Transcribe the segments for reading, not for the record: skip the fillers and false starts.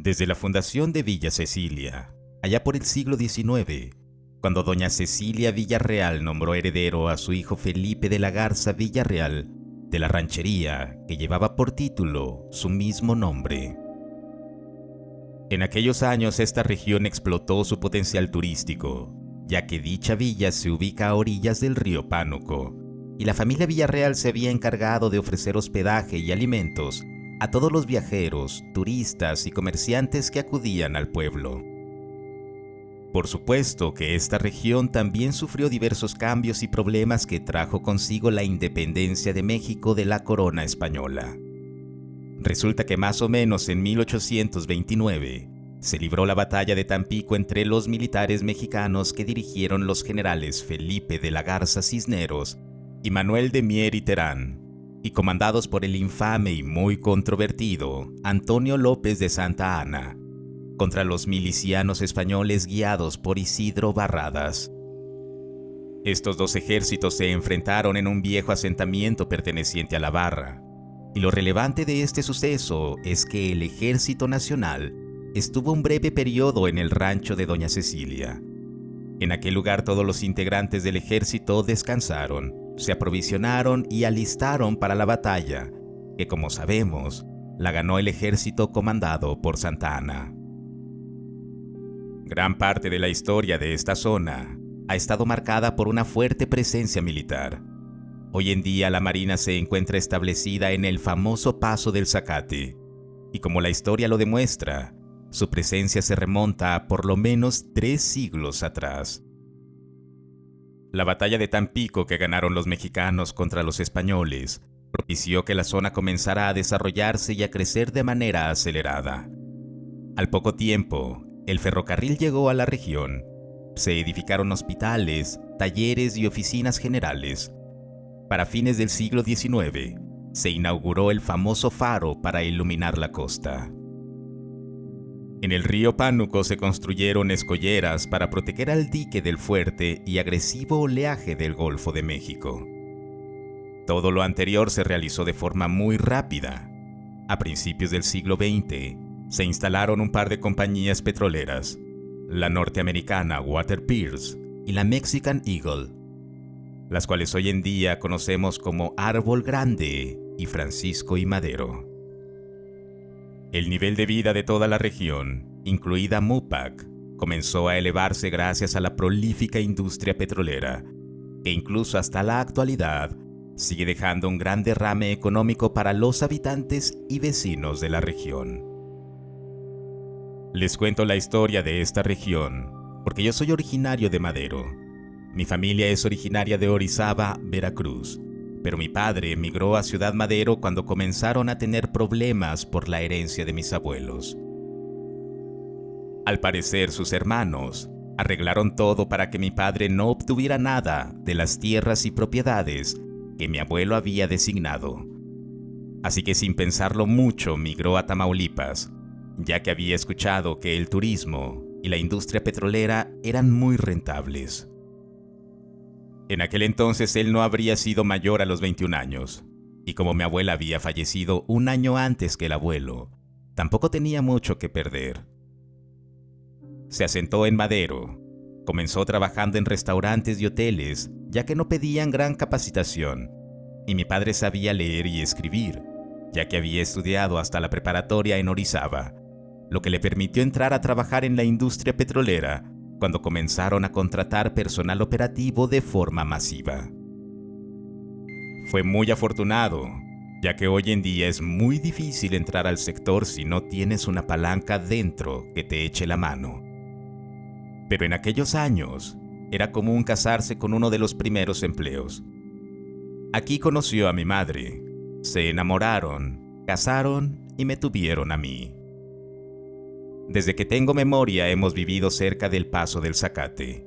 Desde la fundación de Villa Cecilia, allá por el siglo XIX, cuando doña Cecilia Villarreal nombró heredero a su hijo Felipe de la Garza Villarreal, de la ranchería que llevaba por título su mismo nombre. En aquellos años esta región explotó su potencial turístico, ya que dicha villa se ubica a orillas del río Pánuco, y la familia Villarreal se había encargado de ofrecer hospedaje y alimentos a todos los viajeros, turistas y comerciantes que acudían al pueblo. Por supuesto que esta región también sufrió diversos cambios y problemas que trajo consigo la independencia de México de la corona española. Resulta que más o menos en 1829 se libró la batalla de Tampico entre los militares mexicanos que dirigieron los generales Felipe de la Garza Cisneros y Manuel de Mier y Terán, y comandados por el infame y muy controvertido Antonio López de Santa Anna, contra los milicianos españoles guiados por Isidro Barradas. Estos dos ejércitos se enfrentaron en un viejo asentamiento perteneciente a la Barra, y lo relevante de este suceso es que el Ejército Nacional estuvo un breve periodo en el rancho de doña Cecilia. En aquel lugar todos los integrantes del ejército descansaron, se aprovisionaron y alistaron para la batalla, que como sabemos, la ganó el ejército comandado por Santa Anna. Gran parte de la historia de esta zona ha estado marcada por una fuerte presencia militar. Hoy en día la Marina se encuentra establecida en el famoso Paso del Zacate, y como la historia lo demuestra, su presencia se remonta a por lo menos 3 siglos atrás. La batalla de Tampico que ganaron los mexicanos contra los españoles propició que la zona comenzara a desarrollarse y a crecer de manera acelerada. Al poco tiempo, el ferrocarril llegó a la región. Se edificaron hospitales, talleres y oficinas generales. Para fines del siglo XIX, se inauguró el famoso faro para iluminar la costa. En el río Pánuco se construyeron escolleras para proteger al dique del fuerte y agresivo oleaje del Golfo de México. Todo lo anterior se realizó de forma muy rápida. A principios del siglo XX, se instalaron un par de compañías petroleras, la norteamericana Walter Pierce y la Mexican Eagle, las cuales hoy en día conocemos como Árbol Grande y Francisco y Madero. El nivel de vida de toda la región, incluida Múpac, comenzó a elevarse gracias a la prolífica industria petrolera, que incluso hasta la actualidad sigue dejando un gran derrame económico para los habitantes y vecinos de la región. Les cuento la historia de esta región, porque yo soy originario de Madero. Mi familia es originaria de Orizaba, Veracruz, pero mi padre emigró a Ciudad Madero cuando comenzaron a tener problemas por la herencia de mis abuelos. Al parecer, sus hermanos arreglaron todo para que mi padre no obtuviera nada de las tierras y propiedades que mi abuelo había designado. Así que sin pensarlo mucho migró a Tamaulipas, ya que había escuchado que el turismo y la industria petrolera eran muy rentables. En aquel entonces él no habría sido mayor a los 21 años, y como mi abuela había fallecido un año antes que el abuelo, tampoco tenía mucho que perder. Se asentó en Madero, comenzó trabajando en restaurantes y hoteles, ya que no pedían gran capacitación, y mi padre sabía leer y escribir, ya que había estudiado hasta la preparatoria en Orizaba, lo que le permitió entrar a trabajar en la industria petrolera cuando comenzaron a contratar personal operativo de forma masiva. Fue muy afortunado, ya que hoy en día es muy difícil entrar al sector si no tienes una palanca dentro que te eche la mano. Pero en aquellos años, era común casarse con uno de los primeros empleos. Aquí conoció a mi madre, se enamoraron, casaron y me tuvieron a mí. Desde que tengo memoria hemos vivido cerca del Paso del Zacate,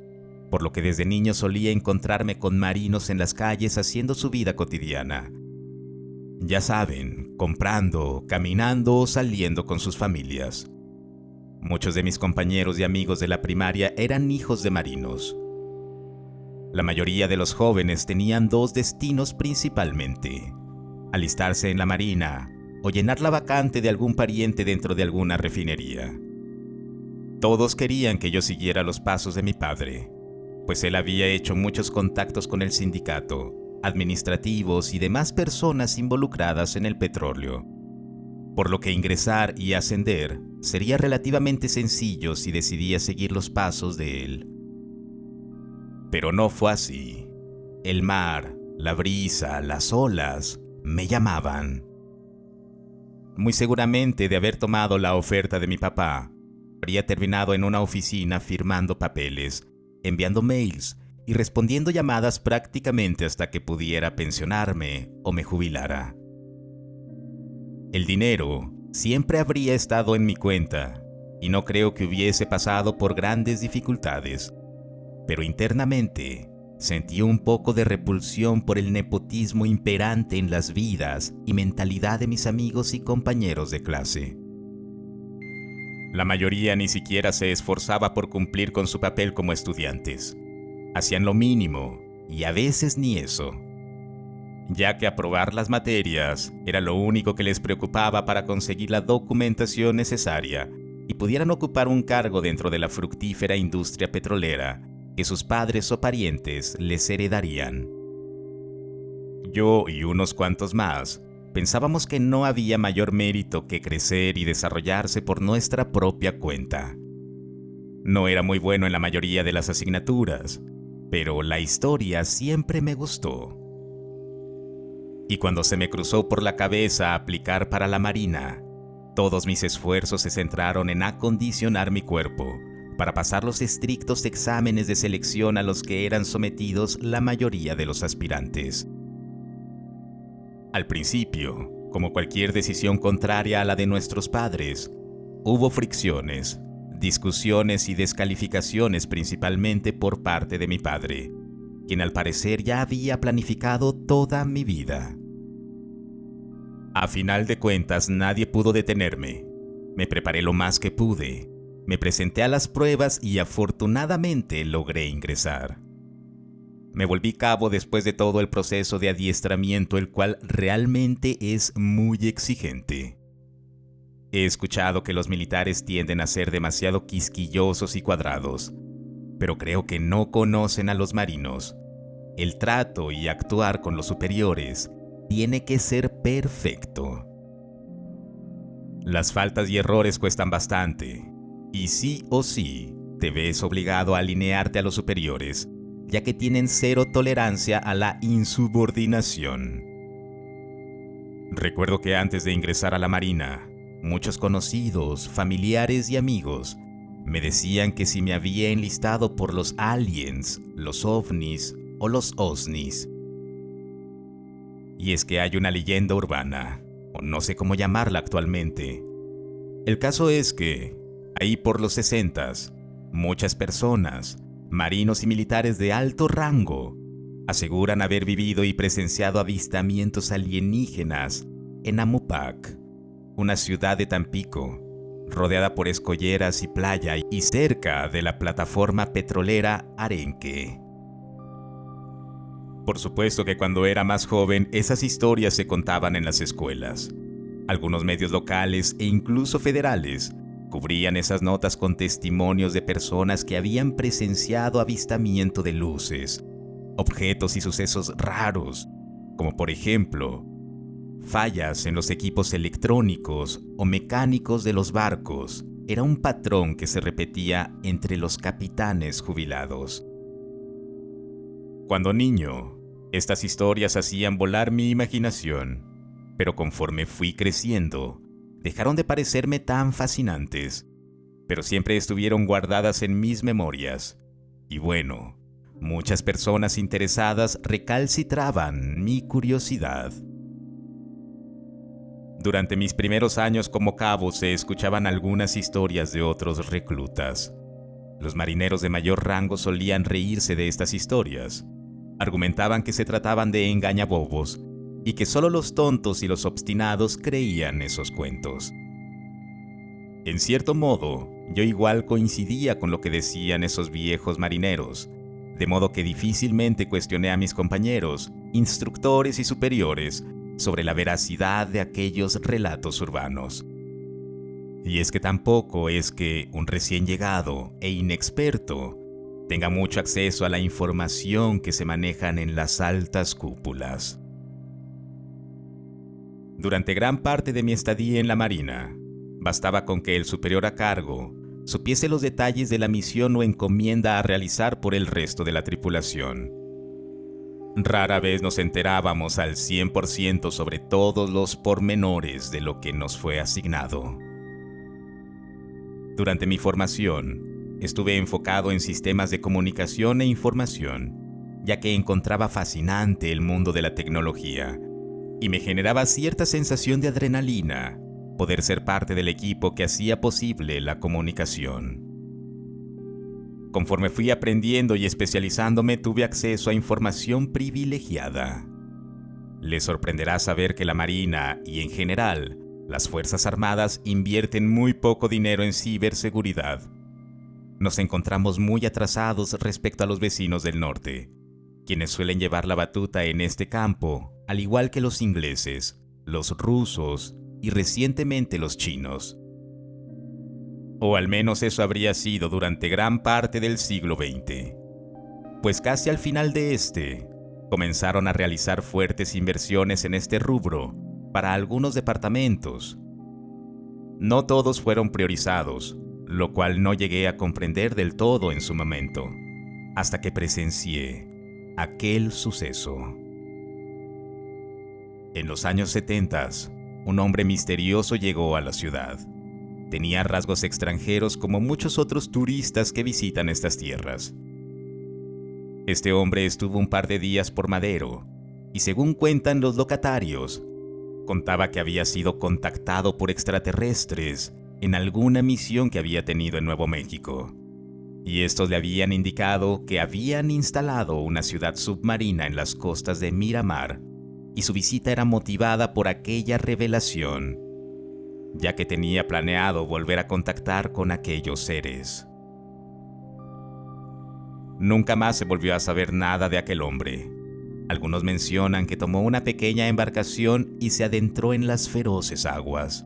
por lo que desde niño solía encontrarme con marinos en las calles haciendo su vida cotidiana. Ya saben, comprando, caminando o saliendo con sus familias. Muchos de mis compañeros y amigos de la primaria eran hijos de marinos. La mayoría de los jóvenes tenían 2 destinos principalmente: alistarse en la marina o llenar la vacante de algún pariente dentro de alguna refinería. Todos querían que yo siguiera los pasos de mi padre, pues él había hecho muchos contactos con el sindicato, administrativos y demás personas involucradas en el petróleo, por lo que ingresar y ascender sería relativamente sencillo si decidía seguir los pasos de él. Pero no fue así. El mar, la brisa, las olas me llamaban. Muy seguramente, de haber tomado la oferta de mi papá, habría terminado en una oficina firmando papeles, enviando mails y respondiendo llamadas prácticamente hasta que pudiera pensionarme o me jubilara. El dinero siempre habría estado en mi cuenta y no creo que hubiese pasado por grandes dificultades, pero internamente sentí un poco de repulsión por el nepotismo imperante en las vidas y mentalidad de mis amigos y compañeros de clase. La mayoría ni siquiera se esforzaba por cumplir con su papel como estudiantes. Hacían lo mínimo y a veces ni eso, ya que aprobar las materias era lo único que les preocupaba para conseguir la documentación necesaria y pudieran ocupar un cargo dentro de la fructífera industria petrolera que sus padres o parientes les heredarían. Yo y unos cuantos más pensábamos que no había mayor mérito que crecer y desarrollarse por nuestra propia cuenta. No era muy bueno en la mayoría de las asignaturas, pero la historia siempre me gustó. Y cuando se me cruzó por la cabeza aplicar para la Marina, todos mis esfuerzos se centraron en acondicionar mi cuerpo para pasar los estrictos exámenes de selección a los que eran sometidos la mayoría de los aspirantes. Al principio, como cualquier decisión contraria a la de nuestros padres, hubo fricciones, discusiones y descalificaciones principalmente por parte de mi padre, quien al parecer ya había planificado toda mi vida. A final de cuentas, nadie pudo detenerme. Me preparé lo más que pude. Me presenté a las pruebas y afortunadamente logré ingresar. Me volví cabo después de todo el proceso de adiestramiento, el cual realmente es muy exigente. He escuchado que los militares tienden a ser demasiado quisquillosos y cuadrados, pero creo que no conocen a los marinos. El trato y actuar con los superiores tiene que ser perfecto. Las faltas y errores cuestan bastante, y sí o sí te ves obligado a alinearte a los superiores, ya que tienen cero tolerancia a la insubordinación. Recuerdo que antes de ingresar a la Marina, muchos conocidos, familiares y amigos me decían que si me había enlistado por los aliens, los ovnis o los OSNIs. Y es que hay una leyenda urbana, o no sé cómo llamarla actualmente. El caso es que, ahí por los 60s, muchas personas, marinos y militares de alto rango, aseguran haber vivido y presenciado avistamientos alienígenas en Amopac, una ciudad de Tampico, rodeada por escolleras y playa y cerca de la plataforma petrolera Arenque. Por supuesto que cuando era más joven, esas historias se contaban en las escuelas. Algunos medios locales e incluso federales cubrían esas notas con testimonios de personas que habían presenciado avistamiento de luces, objetos y sucesos raros, como por ejemplo, fallas en los equipos electrónicos o mecánicos de los barcos. Era un patrón que se repetía entre los capitanes jubilados. Cuando niño, estas historias hacían volar mi imaginación, pero conforme fui creciendo, dejaron de parecerme tan fascinantes, pero siempre estuvieron guardadas en mis memorias. Y bueno, muchas personas interesadas recalcitraban mi curiosidad. Durante mis primeros años como cabo se escuchaban algunas historias de otros reclutas. Los marineros de mayor rango solían reírse de estas historias. Argumentaban que se trataban de engañabobos y que solo los tontos y los obstinados creían esos cuentos. En cierto modo, yo igual coincidía con lo que decían esos viejos marineros, de modo que difícilmente cuestioné a mis compañeros, instructores y superiores sobre la veracidad de aquellos relatos urbanos. Y es que tampoco es que un recién llegado e inexperto tenga mucho acceso a la información que se manejan en las altas cúpulas. Durante gran parte de mi estadía en la Marina, bastaba con que el superior a cargo supiese los detalles de la misión o encomienda a realizar por el resto de la tripulación. Rara vez nos enterábamos al 100% sobre todos los pormenores de lo que nos fue asignado. Durante mi formación, estuve enfocado en sistemas de comunicación e información, ya que encontraba fascinante el mundo de la tecnología y me generaba cierta sensación de adrenalina poder ser parte del equipo que hacía posible la comunicación. Conforme fui aprendiendo y especializándome, tuve acceso a información privilegiada. Les sorprenderá saber que la Marina y en general las Fuerzas Armadas invierten muy poco dinero en ciberseguridad. Nos encontramos muy atrasados respecto a los vecinos del norte, quienes suelen llevar la batuta en este campo, al igual que los ingleses, los rusos y recientemente los chinos. O al menos eso habría sido durante gran parte del siglo XX, pues casi al final de este, comenzaron a realizar fuertes inversiones en este rubro para algunos departamentos. No todos fueron priorizados, lo cual no llegué a comprender del todo en su momento, hasta que presencié aquel suceso. En los años 70, un hombre misterioso llegó a la ciudad. Tenía rasgos extranjeros como muchos otros turistas que visitan estas tierras. Este hombre estuvo un par de días por Madero y, según cuentan los locatarios, contaba que había sido contactado por extraterrestres en alguna misión que había tenido en Nuevo México. Y estos le habían indicado que habían instalado una ciudad submarina en las costas de Miramar y su visita era motivada por aquella revelación, ya que tenía planeado volver a contactar con aquellos seres. Nunca más se volvió a saber nada de aquel hombre. Algunos mencionan que tomó una pequeña embarcación y se adentró en las feroces aguas.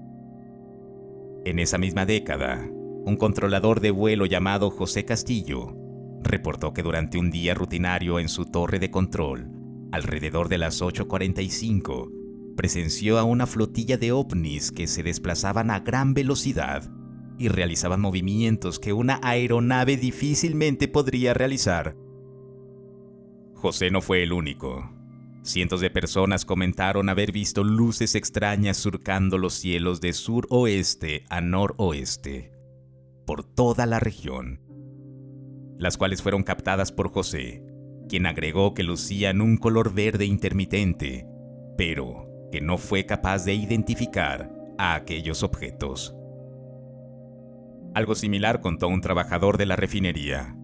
En esa misma década, un controlador de vuelo llamado José Castillo reportó que durante un día rutinario en su torre de control, alrededor de las 8:45, presenció a una flotilla de ovnis que se desplazaban a gran velocidad y realizaban movimientos que una aeronave difícilmente podría realizar. José no fue el único. Cientos de personas comentaron haber visto luces extrañas surcando los cielos de suroeste a noroeste, por toda la región, las cuales fueron captadas por José, quien agregó que lucían un color verde intermitente, pero que no fue capaz de identificar a aquellos objetos. Algo similar contó un trabajador de la refinería,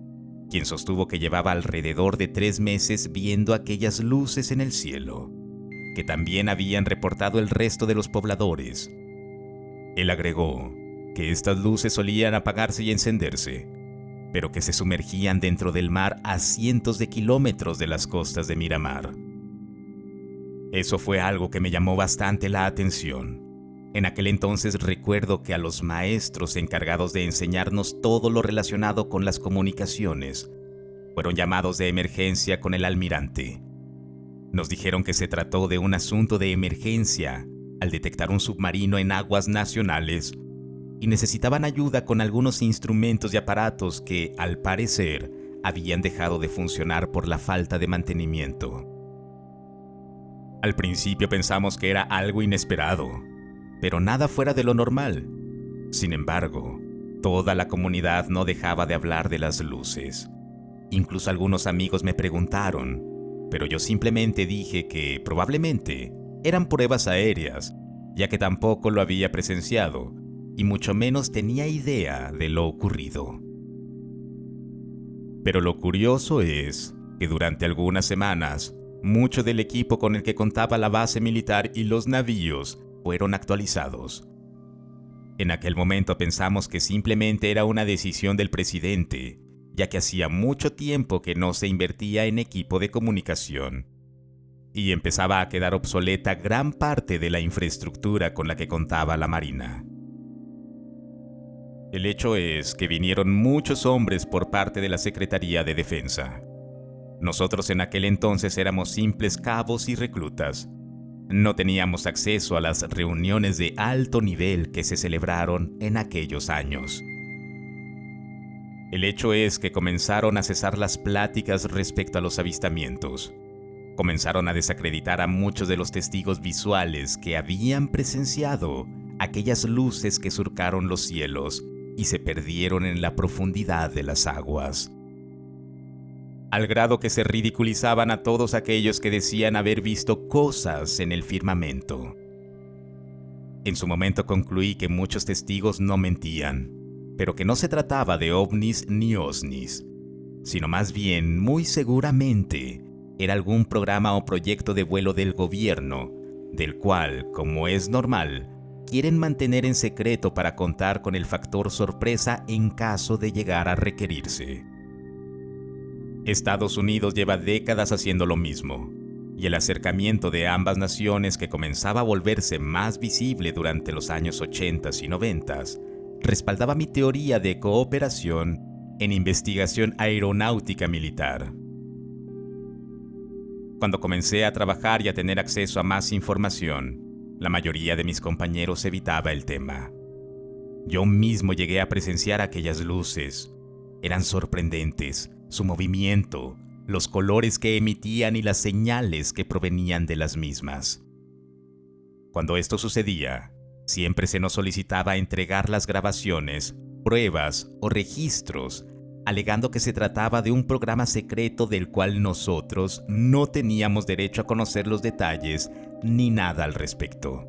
quien sostuvo que llevaba alrededor de 3 meses viendo aquellas luces en el cielo, que también habían reportado el resto de los pobladores. Él agregó que estas luces solían apagarse y encenderse, pero que se sumergían dentro del mar a cientos de kilómetros de las costas de Miramar. Eso fue algo que me llamó bastante la atención. En aquel entonces recuerdo que a los maestros encargados de enseñarnos todo lo relacionado con las comunicaciones fueron llamados de emergencia con el almirante. Nos dijeron que se trató de un asunto de emergencia al detectar un submarino en aguas nacionales y necesitaban ayuda con algunos instrumentos y aparatos que, al parecer, habían dejado de funcionar por la falta de mantenimiento. Al principio pensamos que era algo inesperado, pero nada fuera de lo normal. Sin embargo, toda la comunidad no dejaba de hablar de las luces. Incluso algunos amigos me preguntaron, pero yo simplemente dije que probablemente eran pruebas aéreas, ya que tampoco lo había presenciado y mucho menos tenía idea de lo ocurrido. Pero lo curioso es que durante algunas semanas, mucho del equipo con el que contaba la base militar y los navíos fueron actualizados. En aquel momento pensamos que simplemente era una decisión del presidente, ya que hacía mucho tiempo que no se invertía en equipo de comunicación. y empezaba a quedar obsoleta gran parte de la infraestructura con la que contaba la Marina. El hecho es que vinieron muchos hombres por parte de la Secretaría de Defensa. Nosotros en aquel entonces éramos simples cabos y reclutas. No teníamos acceso a las reuniones de alto nivel que se celebraron en aquellos años. El hecho es que comenzaron a cesar las pláticas respecto a los avistamientos. Comenzaron a desacreditar a muchos de los testigos visuales que habían presenciado aquellas luces que surcaron los cielos y se perdieron en la profundidad de las aguas. Al grado que se ridiculizaban a todos aquellos que decían haber visto cosas en el firmamento. En su momento concluí que muchos testigos no mentían, pero que no se trataba de ovnis ni osnis, sino más bien, muy seguramente, era algún programa o proyecto de vuelo del gobierno, del cual, como es normal, quieren mantener en secreto para contar con el factor sorpresa en caso de llegar a requerirse. Estados Unidos lleva décadas haciendo lo mismo, y el acercamiento de ambas naciones que comenzaba a volverse más visible durante los años 80 y 90 respaldaba mi teoría de cooperación en investigación aeronáutica militar. Cuando comencé a trabajar y a tener acceso a más información, la mayoría de mis compañeros evitaba el tema. Yo mismo llegué a presenciar aquellas luces. Eran sorprendentes, su movimiento, los colores que emitían y las señales que provenían de las mismas. Cuando esto sucedía, siempre se nos solicitaba entregar las grabaciones, pruebas o registros, alegando que se trataba de un programa secreto del cual nosotros no teníamos derecho a conocer los detalles ni nada al respecto.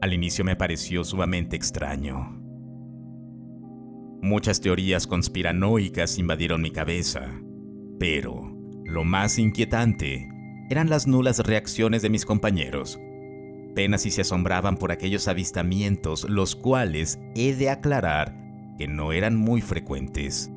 Al inicio me pareció sumamente extraño. Muchas teorías conspiranoicas invadieron mi cabeza, pero lo más inquietante eran las nulas reacciones de mis compañeros. Apenas si se asombraban por aquellos avistamientos, los cuales he de aclarar que no eran muy frecuentes.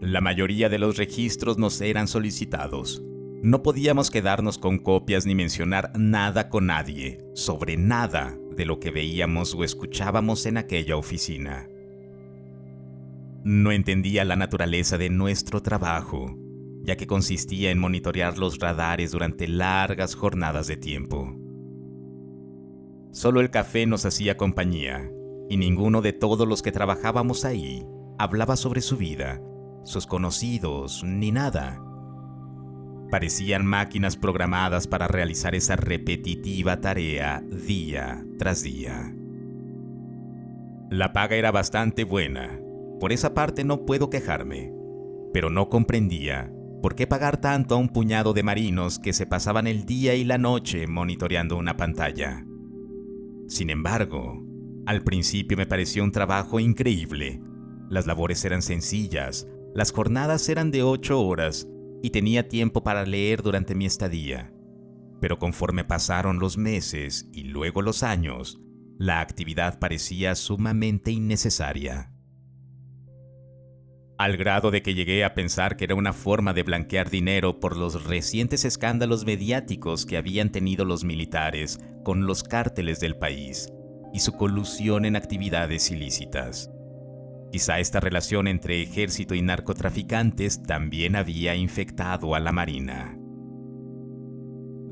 La mayoría de los registros nos eran solicitados. No podíamos quedarnos con copias ni mencionar nada con nadie, sobre nada de lo que veíamos o escuchábamos en aquella oficina. No entendía la naturaleza de nuestro trabajo, ya que consistía en monitorear los radares durante largas jornadas de tiempo. Solo el café nos hacía compañía, y ninguno de todos los que trabajábamos ahí hablaba sobre su vida, sus conocidos, ni nada. Parecían máquinas programadas para realizar esa repetitiva tarea día tras día. La paga era bastante buena, por esa parte no puedo quejarme, pero no comprendía por qué pagar tanto a un puñado de marinos que se pasaban el día y la noche monitoreando una pantalla. Sin embargo, al principio me pareció un trabajo increíble. Las labores eran sencillas, las jornadas eran de 8 horas y tenía tiempo para leer durante mi estadía. Pero conforme pasaron los meses y luego los años, la actividad parecía sumamente innecesaria. Al grado de que llegué a pensar que era una forma de blanquear dinero por los recientes escándalos mediáticos que habían tenido los militares con los cárteles del país y su colusión en actividades ilícitas. Quizá esta relación entre ejército y narcotraficantes también había infectado a la Marina.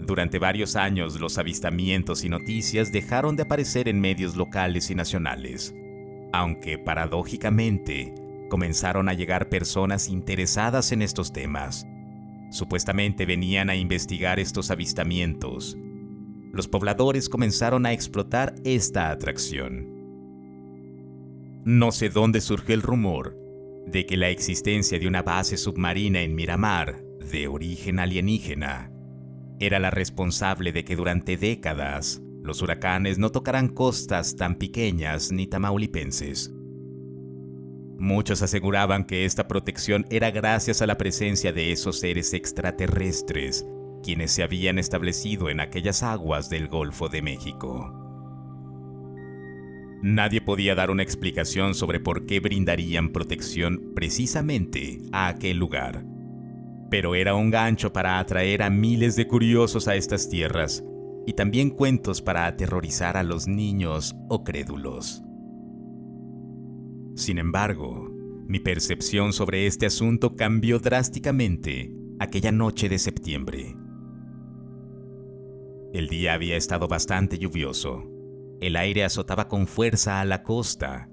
Durante varios años, los avistamientos y noticias dejaron de aparecer en medios locales y nacionales, aunque paradójicamente comenzaron a llegar personas interesadas en estos temas. Supuestamente venían a investigar estos avistamientos. Los pobladores comenzaron a explotar esta atracción. No sé dónde surgió el rumor de que la existencia de una base submarina en Miramar, de origen alienígena, era la responsable de que durante décadas los huracanes no tocaran costas tan pequeñas ni tamaulipenses. Muchos aseguraban que esta protección era gracias a la presencia de esos seres extraterrestres, quienes se habían establecido en aquellas aguas del Golfo de México. Nadie podía dar una explicación sobre por qué brindarían protección precisamente a aquel lugar. Pero era un gancho para atraer a miles de curiosos a estas tierras, y también cuentos para aterrorizar a los niños o crédulos. Sin embargo, mi percepción sobre este asunto cambió drásticamente aquella noche de septiembre. El día había estado bastante lluvioso. El aire azotaba con fuerza a la costa.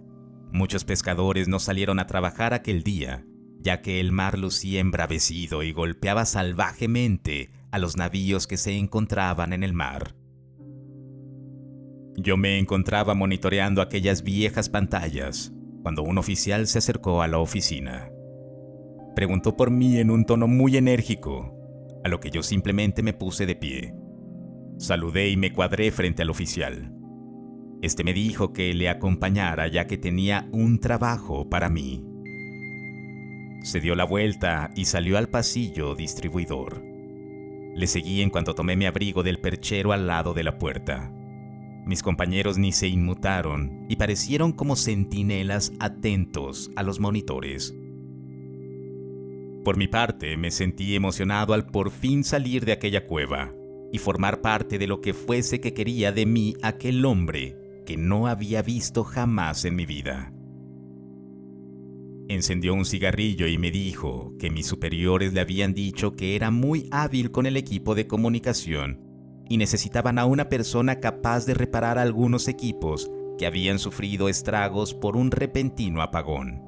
Muchos pescadores no salieron a trabajar aquel día, ya que el mar lucía embravecido y golpeaba salvajemente a los navíos que se encontraban en el mar. Yo me encontraba monitoreando aquellas viejas pantallas cuando un oficial se acercó a la oficina. Preguntó por mí en un tono muy enérgico, a lo que yo simplemente me puse de pie. Saludé y me cuadré frente al oficial. Este me dijo que le acompañara ya que tenía un trabajo para mí. Se dio la vuelta y salió al pasillo distribuidor. Le seguí en cuanto tomé mi abrigo del perchero al lado de la puerta. Mis compañeros ni se inmutaron y parecieron como centinelas atentos a los monitores. Por mi parte, me sentí emocionado al por fin salir de aquella cueva y formar parte de lo que fuese que quería de mí aquel hombre que no había visto jamás en mi vida. Encendió un cigarrillo y me dijo que mis superiores le habían dicho que era muy hábil con el equipo de comunicación y necesitaban a una persona capaz de reparar algunos equipos que habían sufrido estragos por un repentino apagón.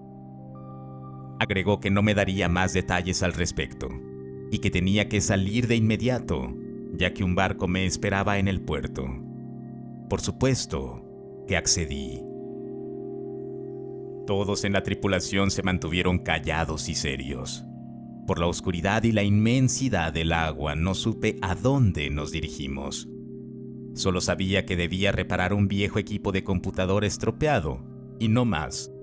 Agregó que no me daría más detalles al respecto y que tenía que salir de inmediato, ya que un barco me esperaba en el puerto. Por supuesto que accedí. Todos en la tripulación se mantuvieron callados y serios. Por la oscuridad y la inmensidad del agua no supe a dónde nos dirigimos. Solo sabía que debía reparar un viejo equipo de computador estropeado, y no más.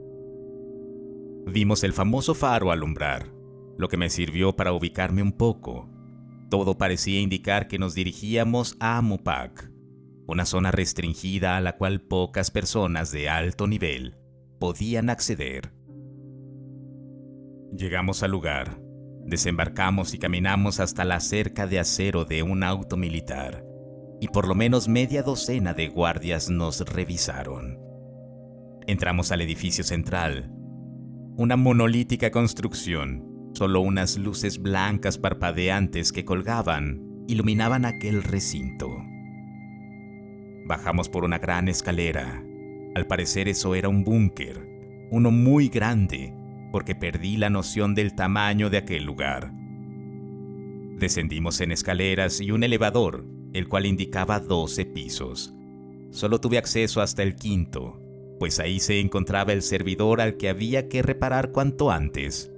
Vimos el famoso faro alumbrar, lo que me sirvió para ubicarme un poco. Todo parecía indicar que nos dirigíamos a Mopac, una zona restringida a la cual pocas personas de alto nivel podían acceder. Llegamos al lugar. Desembarcamos y caminamos hasta la cerca de acero de un auto militar, y por lo menos media docena de guardias nos revisaron. Entramos al edificio central, una monolítica construcción, solo unas luces blancas parpadeantes que colgaban iluminaban aquel recinto. Bajamos por una gran escalera. Al parecer eso era un búnker, uno muy grande, porque perdí la noción del tamaño de aquel lugar. Descendimos en escaleras y un elevador, el cual indicaba 12 pisos. Solo tuve acceso hasta el quinto, pues ahí se encontraba el servidor al que había que reparar cuanto antes.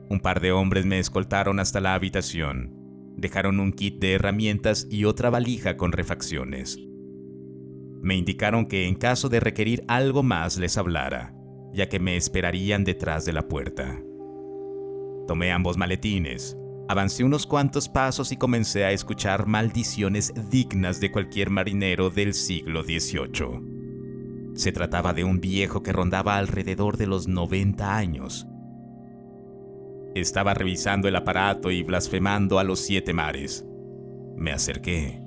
Un par de hombres me escoltaron hasta la habitación. Dejaron un kit de herramientas y otra valija con refacciones. Me indicaron que en caso de requerir algo más les hablara, ya que me esperarían detrás de la puerta. Tomé ambos maletines, avancé unos cuantos pasos y comencé a escuchar maldiciones dignas de cualquier marinero del siglo XVIII. Se trataba de un viejo que rondaba alrededor de los 90 años. Estaba revisando el aparato y blasfemando a los 7 mares. Me acerqué,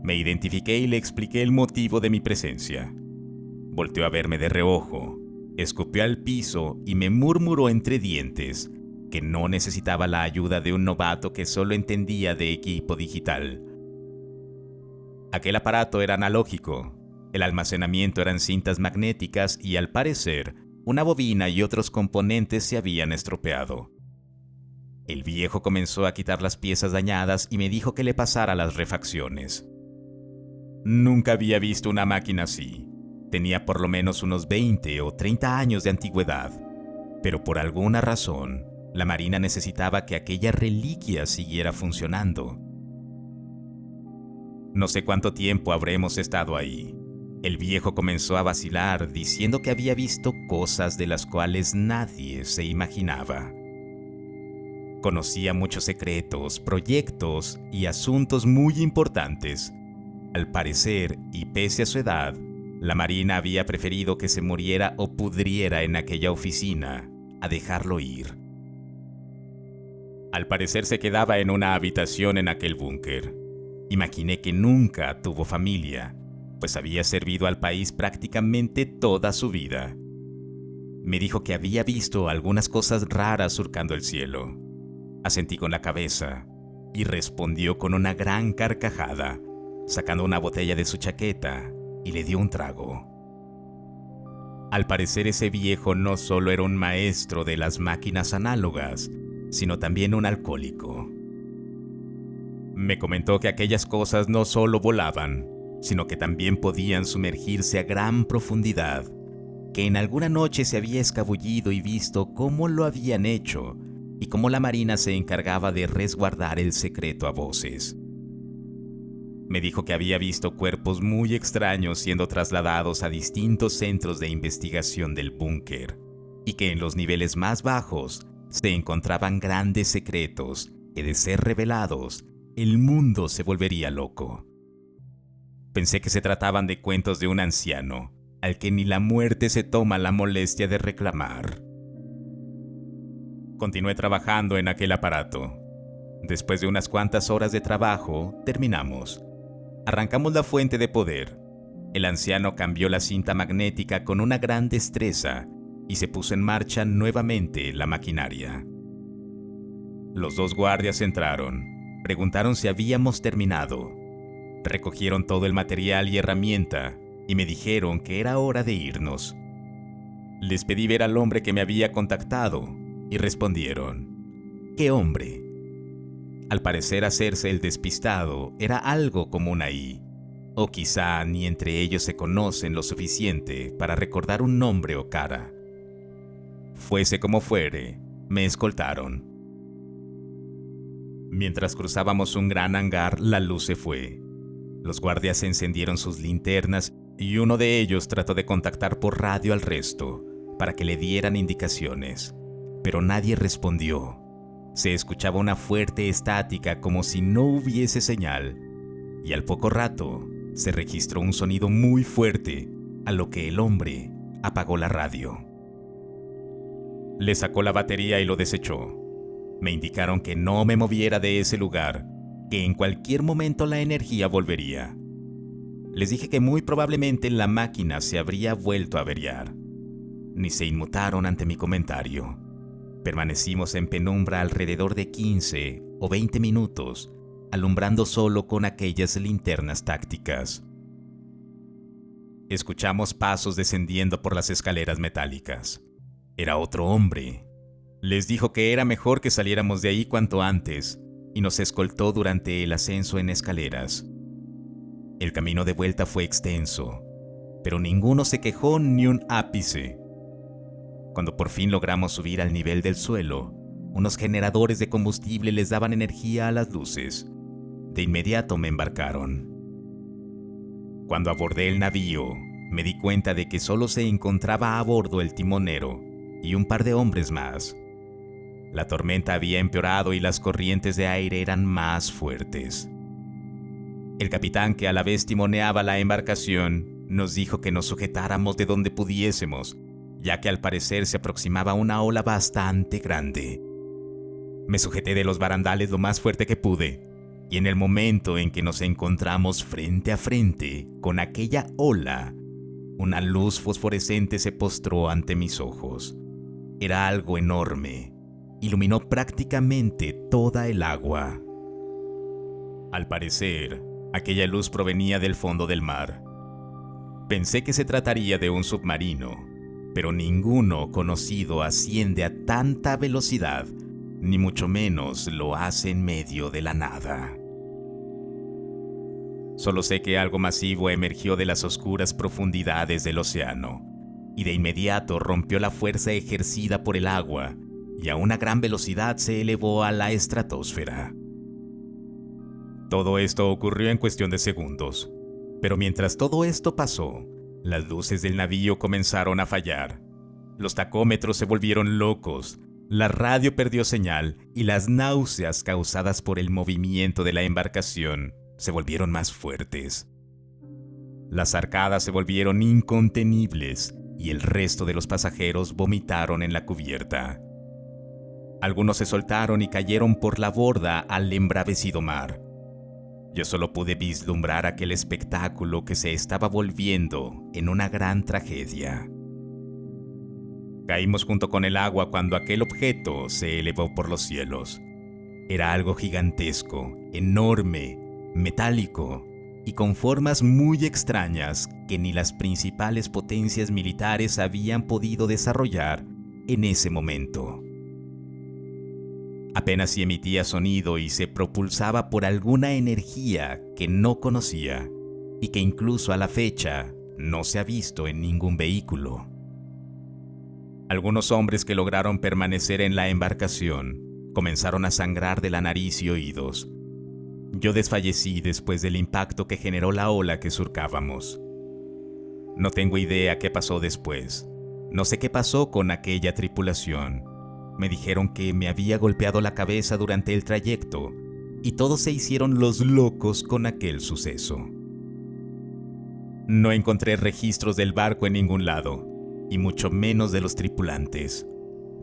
me identifiqué y le expliqué el motivo de mi presencia. Volteó a verme de reojo, escupió al piso y me murmuró entre dientes que no necesitaba la ayuda de un novato que solo entendía de equipo digital. Aquel aparato era analógico, el almacenamiento eran cintas magnéticas y al parecer una bobina y otros componentes se habían estropeado. El viejo comenzó a quitar las piezas dañadas y me dijo que le pasara las refacciones. Nunca había visto una máquina así. Tenía por lo menos unos 20 o 30 años de antigüedad, pero por alguna razón, la Marina necesitaba que aquella reliquia siguiera funcionando. No sé cuánto tiempo habremos estado ahí. El viejo comenzó a vacilar diciendo que había visto cosas de las cuales nadie se imaginaba. Conocía muchos secretos, proyectos y asuntos muy importantes. Al parecer, y pese a su edad, la Marina había preferido que se muriera o pudriera en aquella oficina a dejarlo ir. Al parecer se quedaba en una habitación en aquel búnker. Imaginé que nunca tuvo familia, pues había servido al país prácticamente toda su vida. Me dijo que había visto algunas cosas raras surcando el cielo. Asentí con la cabeza y respondió con una gran carcajada, sacando una botella de su chaqueta y le dio un trago. Al parecer ese viejo no solo era un maestro de las máquinas análogas, sino también un alcohólico. Me comentó que aquellas cosas no solo volaban, sino que también podían sumergirse a gran profundidad, que en alguna noche se había escabullido y visto cómo lo habían hecho y cómo la marina se encargaba de resguardar el secreto a voces. Me dijo que había visto cuerpos muy extraños siendo trasladados a distintos centros de investigación del búnker y que en los niveles más bajos se encontraban grandes secretos que, de ser revelados, el mundo se volvería loco. Pensé que se trataban de cuentos de un anciano, al que ni la muerte se toma la molestia de reclamar. Continué trabajando en aquel aparato. Después de unas cuantas horas de trabajo, terminamos. Arrancamos la fuente de poder. El anciano cambió la cinta magnética con una gran destreza y se puso en marcha nuevamente la maquinaria. Los dos guardias entraron, preguntaron si habíamos terminado. Recogieron todo el material y herramienta y me dijeron que era hora de irnos. Les pedí ver al hombre que me había contactado y respondieron: ¿qué hombre? Al parecer hacerse el despistado era algo común ahí, o quizá ni entre ellos se conocen lo suficiente para recordar un nombre o cara. Fuese como fuere, me escoltaron. Mientras cruzábamos un gran hangar, la luz se fue. Los guardias encendieron sus linternas y uno de ellos trató de contactar por radio al resto para que le dieran indicaciones, pero nadie respondió. Se escuchaba una fuerte estática como si no hubiese señal, y al poco rato se registró un sonido muy fuerte, a lo que el hombre apagó la radio. Le sacó la batería y lo desechó. Me indicaron que no me moviera de ese lugar, que en cualquier momento la energía volvería. Les dije que muy probablemente la máquina se habría vuelto a averiar. Ni se inmutaron ante mi comentario. Permanecimos en penumbra alrededor de 15 o 20 minutos, alumbrando solo con aquellas linternas tácticas. Escuchamos pasos descendiendo por las escaleras metálicas. Era otro hombre. Les dijo que era mejor que saliéramos de ahí cuanto antes, y nos escoltó durante el ascenso en escaleras. El camino de vuelta fue extenso, pero ninguno se quejó ni un ápice. Cuando por fin logramos subir al nivel del suelo, unos generadores de combustible les daban energía a las luces. De inmediato me embarcaron. Cuando abordé el navío, me di cuenta de que solo se encontraba a bordo el timonero y un par de hombres más. La tormenta había empeorado y las corrientes de aire eran más fuertes. El capitán, que a la vez timoneaba la embarcación, nos dijo que nos sujetáramos de donde pudiésemos, ya que al parecer se aproximaba una ola bastante grande. Me sujeté de los barandales lo más fuerte que pude, y en el momento en que nos encontramos frente a frente con aquella ola, una luz fosforescente se postró ante mis ojos. Era algo enorme. Iluminó prácticamente toda el agua. Al parecer, aquella luz provenía del fondo del mar. Pensé que se trataría de un submarino, pero ninguno conocido asciende a tanta velocidad, ni mucho menos lo hace en medio de la nada. Solo sé que algo masivo emergió de las oscuras profundidades del océano, y de inmediato rompió la fuerza ejercida por el agua, y a una gran velocidad se elevó a la estratosfera. Todo esto ocurrió en cuestión de segundos, pero mientras todo esto pasó, las luces del navío comenzaron a fallar. Los tacómetros se volvieron locos, la radio perdió señal y las náuseas causadas por el movimiento de la embarcación se volvieron más fuertes. Las arcadas se volvieron incontenibles y el resto de los pasajeros vomitaron en la cubierta. Algunos se soltaron y cayeron por la borda al embravecido mar. Yo solo pude vislumbrar aquel espectáculo que se estaba volviendo en una gran tragedia. Caímos junto con el agua cuando aquel objeto se elevó por los cielos. Era algo gigantesco, enorme, metálico y con formas muy extrañas que ni las principales potencias militares habían podido desarrollar en ese momento. Apenas si emitía sonido y se propulsaba por alguna energía que no conocía y que incluso a la fecha no se ha visto en ningún vehículo. Algunos hombres que lograron permanecer en la embarcación comenzaron a sangrar de la nariz y oídos. Yo desfallecí después del impacto que generó la ola que surcábamos. No tengo idea qué pasó después. No sé qué pasó con aquella tripulación. Me dijeron que me había golpeado la cabeza durante el trayecto y todos se hicieron los locos con aquel suceso. No encontré registros del barco en ningún lado, y mucho menos de los tripulantes.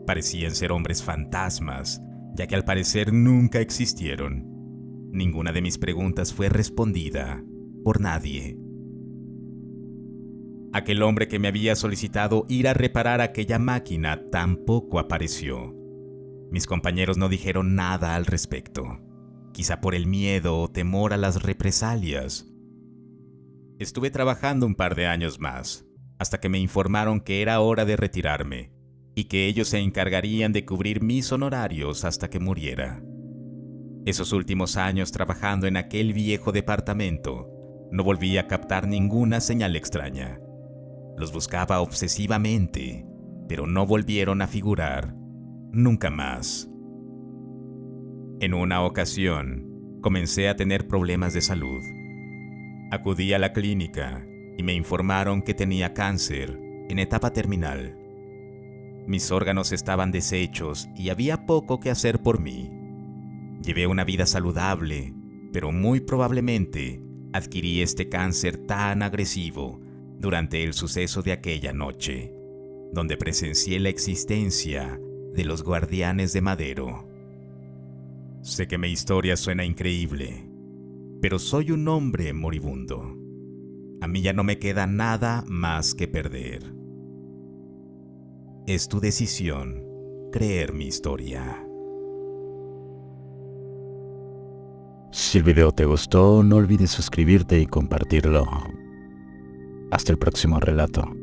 Parecían ser hombres fantasmas, ya que al parecer nunca existieron. Ninguna de mis preguntas fue respondida por nadie. Aquel hombre que me había solicitado ir a reparar aquella máquina tampoco apareció. Mis compañeros no dijeron nada al respecto, quizá por el miedo o temor a las represalias. Estuve trabajando un par de años más, hasta que me informaron que era hora de retirarme y que ellos se encargarían de cubrir mis honorarios hasta que muriera. Esos últimos años trabajando en aquel viejo departamento, no volví a captar ninguna señal extraña. Los buscaba obsesivamente, pero no volvieron a figurar nunca más. En una ocasión, comencé a tener problemas de salud. Acudí a la clínica y me informaron que tenía cáncer en etapa terminal. Mis órganos estaban deshechos y había poco que hacer por mí. Llevé una vida saludable, pero muy probablemente adquirí este cáncer tan agresivo durante el suceso de aquella noche, donde presencié la existencia de los guardianes de Madero. Sé que mi historia suena increíble, pero soy un hombre moribundo. A mí ya no me queda nada más que perder. Es tu decisión creer mi historia. Si el video te gustó, no olvides suscribirte y compartirlo. Hasta el próximo relato.